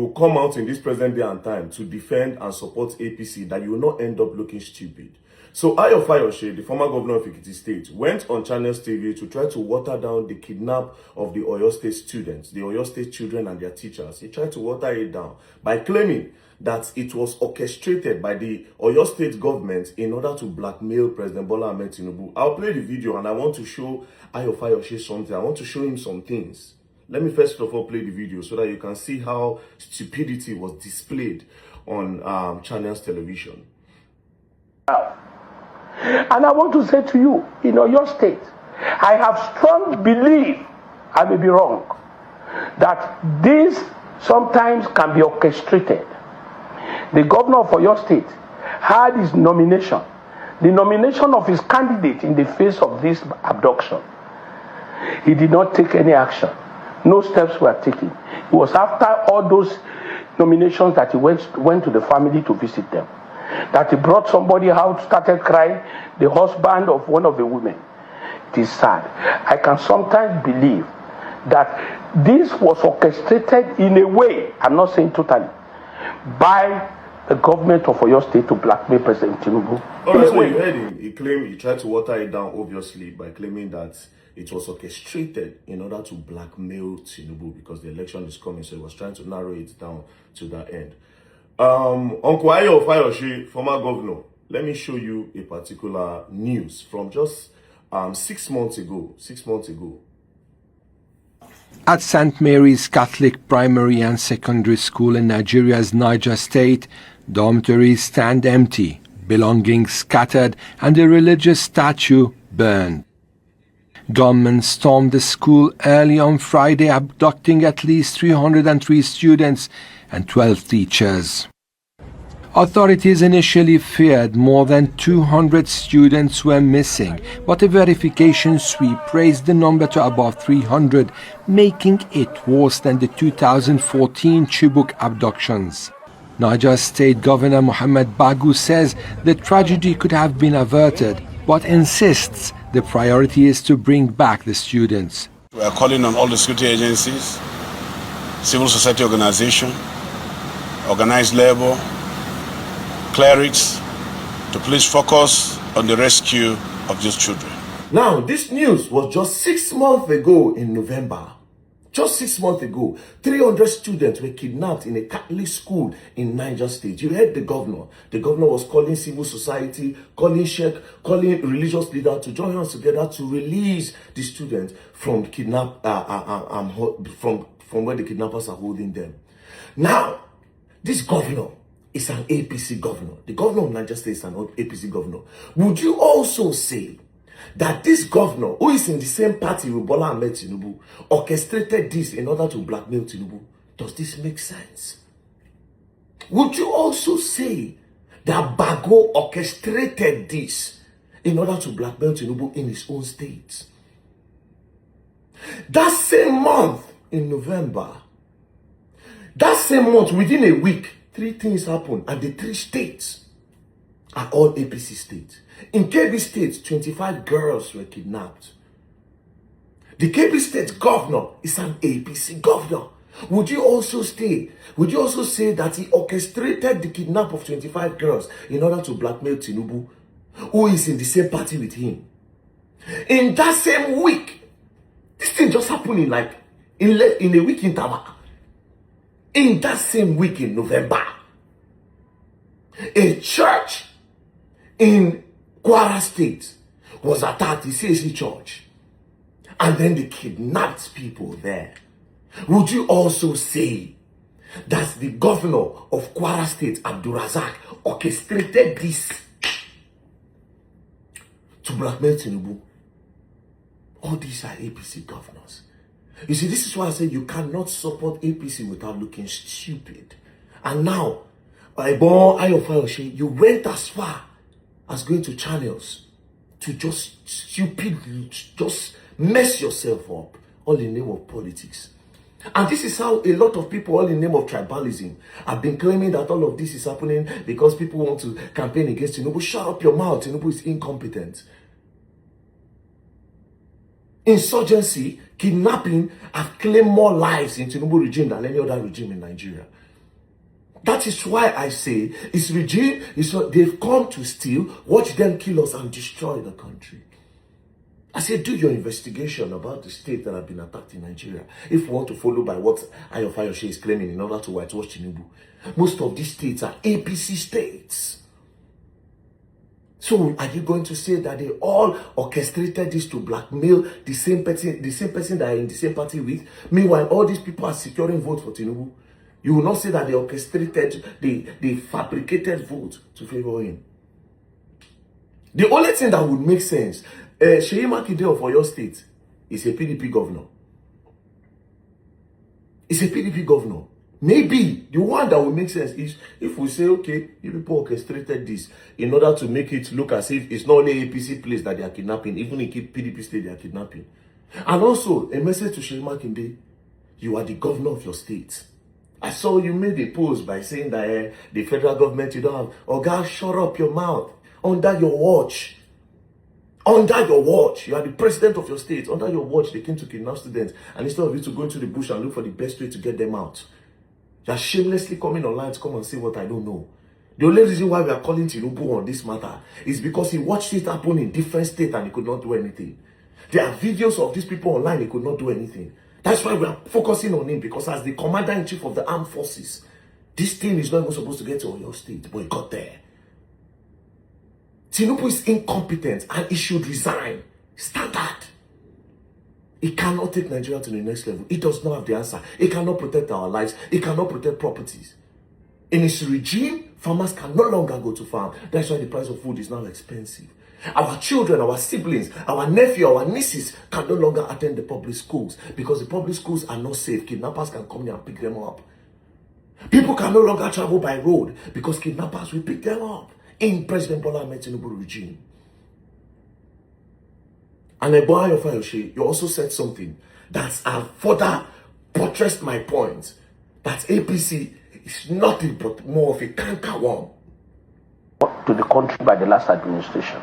will come out in this present day and time to defend and support APC, that you will not end up looking stupid. So Ayo Fayose, the former governor of Ekiti State, went on Channels TV to try to water down the kidnap of the Oyo State students, the Oyo State children and their teachers. He tried to water it down by claiming that it was orchestrated by the Oyo State government in order to blackmail President Bola Ahmed Tinubu. I'll play the video and I want to show Ayo Fayose something. I want to show him some things. Let me first of all play the video so that you can see how stupidity was displayed on Channels television. And I want to say to you, in Oyo State, I have strong belief, I may be wrong, that this sometimes can be orchestrated. The governor of Oyo State had his nomination, the nomination of his candidate in the face of this abduction. He did not take any action. No steps were taken. It was after all those nominations that he went to the family to visit them, that he brought somebody out, started crying, the husband of one of the women. It is sad. I can sometimes believe that this was orchestrated in a way, I'm not saying totally, by the government of Oyo State to blackmail President Tinubu. Alright, so you heard him. He claimed, he tried to water it down, obviously, by claiming that it was orchestrated in order to blackmail Tinubu because the election is coming, so he was trying to narrow it down to that end. Uncle Ayo Fayose, former governor, let me show you a particular news from just 6 months ago. 6 months ago. At St. Mary's Catholic Primary and Secondary School in Nigeria's Niger State, dormitories stand empty, belongings scattered, and a religious statue burned. Gunmen stormed the school early on Friday, abducting at least 303 students and 12 teachers. Authorities initially feared more than 200 students were missing, but a verification sweep raised the number to above 300, making it worse than the 2014 Chibok abductions. Niger State Governor Mohammed Bagu says the tragedy could have been averted, but insists the priority is to bring back the students. We are calling on all the security agencies, civil society organizations, organized labor, clerics, to please focus on the rescue of these children. Now, this news was just 6 months ago in November. Just 6 months ago, 300 students were kidnapped in a Catholic school in Niger State. You heard the governor. The governor was calling civil society, calling sheikh, calling religious leaders to join us together to release the students from from where the kidnappers are holding them. Now, this governor is an APC governor. The governor of Niger State is an APC governor. Would you also say that this governor, who is in the same party with Bola Ahmed Tinubu, orchestrated this in order to blackmail Tinubu? Does this make sense? Would you also say that Bago orchestrated this in order to blackmail Tinubu in his own state? That same month in November, that same month, within a week, 3 things happened, and the 3 states are all APC states. In KB State, 25 girls were kidnapped. The KB State governor is an APC governor. Would you also say that he orchestrated the kidnap of 25 girls in order to blackmail Tinubu, who is in the same party with him? In that same week, this thing just happened in a week interval. In that same week in November, a church in Kwara State was attacked, the CAC church, and then they kidnapped people there. Would you also say that the governor of Kwara State, Abdulrazak, orchestrated this to blackmail Tinubu? All these are APC governors. You see, this is why I say you cannot support APC without looking stupid. And now, Ayo Fayose, you went as far as going to Channels to just mess yourself up, all in the name of politics. And this is how a lot of people, all in the name of tribalism, have been claiming that all of this is happening because people want to campaign against Tinubu. Shut up your mouth. Tinubu is incompetent. Insurgency, kidnapping have claimed more lives in Tinubu regime than any other regime in Nigeria. That is why I say it's regime, they've come to steal, watch them kill us and destroy the country. I say do your investigation about the state that have been attacked in Nigeria. If you want to follow by what Ayo Fayose is claiming in order to whitewash Tinubu. Most of these states are APC states. So are you going to say that they all orchestrated this to blackmail the same person that are in the same party with? Meanwhile, all these people are securing votes for Tinubu. You will not say that they orchestrated, they fabricated votes to favor him. The only thing that would make sense, Seyi Makinde of Oyo State is a PDP governor. It's a PDP governor. Maybe the one that would make sense is if we say, okay, you people orchestrated this in order to make it look as if it's not only APC place that they are kidnapping, even in PDP state they are kidnapping. And also, a message to Seyi Makinde, you are the governor of your state. I saw you made a post by saying that the federal government, you don't have, oh God, shut up your mouth. Under your watch. Under your watch. You are the president of your state. Under your watch, they came to kidnap students. And instead of you to go into the bush and look for the best way to get them out, you are shamelessly coming online to come and say what I don't know. The only reason why we are calling Tinubu on this matter is because he watched it happen in different states and he could not do anything. There are videos of these people online, he could not do anything. That's why we are focusing on him, because as the commander-in-chief of the armed forces, this thing is not even supposed to get to your state, but it got there. Tinubu is incompetent and he should resign. Standard. He cannot take Nigeria to the next level. He does not have the answer. He cannot protect our lives. He cannot protect properties. In his regime, farmers can no longer go to farm. That's why the price of food is now expensive. Our children, our siblings, our nephew, our nieces can no longer attend the public schools because the public schools are not safe. Kidnappers can come here and pick them up. People can no longer travel by road because kidnappers will pick them up in President Bola Ahmed Tinubu regime. And Ayo Fayose, you also said something that's further buttressed my point that APC is nothing but more of a canker worm to the country by the last administration.